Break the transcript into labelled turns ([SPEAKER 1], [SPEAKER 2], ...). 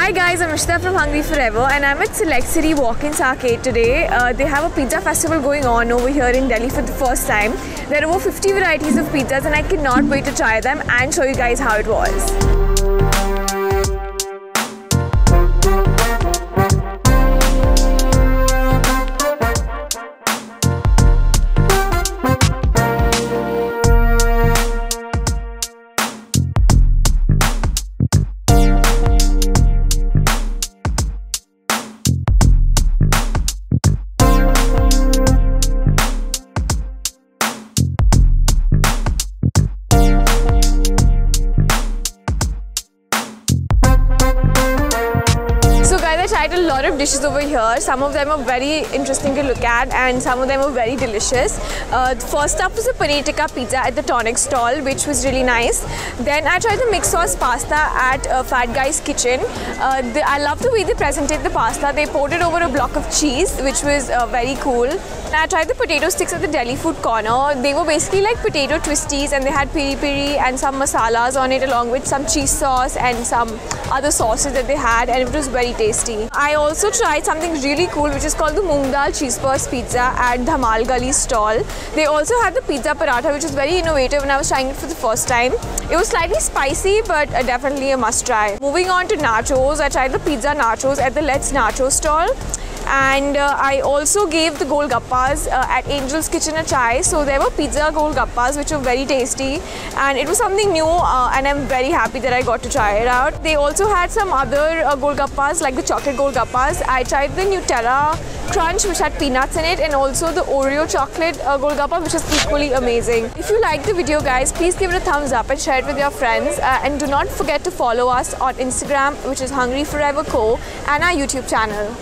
[SPEAKER 1] Hi guys, I'm Ishita from HungryForever and I'm at Select City Walk-ins Arcade today. They have a pizza festival going on over here in Delhi for the first time. There are over 50 varieties of pizzas and I cannot wait to try them and show you guys how it was. I tried a lot of dishes over here. Some of them are very interesting to look at and some of them are very delicious. First up was a paneer tikka pizza at the Tonic stall, which was really nice. Then I tried the mixed sauce pasta at Fat Guy's Kitchen. I love the way they presented the pasta. They poured it over a block of cheese, which was very cool. And I tried the potato sticks at the Delhi Food Corner. They were basically like potato twisties and they had piri piri and some masalas on it along with some cheese sauce and some other sauces that they had, and it was very tasty. I also tried something really cool which is called the Moong Dal Cheese Burst Pizza at Dhamal Gali stall. They also had the pizza paratha, which is very innovative, and I was trying it for the first time. It was slightly spicy but definitely a must try. Moving on to nachos, I tried the pizza nachos at the Let's Nachos stall. And I also gave the golgappas at Angel's Kitchen a try. So there were pizza golgappas which were very tasty and it was something new and I'm very happy that I got to try it out. They also had some other golgappas like the chocolate golgappas. I tried the Nutella Crunch which had peanuts in it and also the Oreo chocolate golgappa, which is equally amazing. If you liked the video guys, please give it a thumbs up and share it with your friends and do not forget to follow us on Instagram, which is HungryForever Co, and our YouTube channel.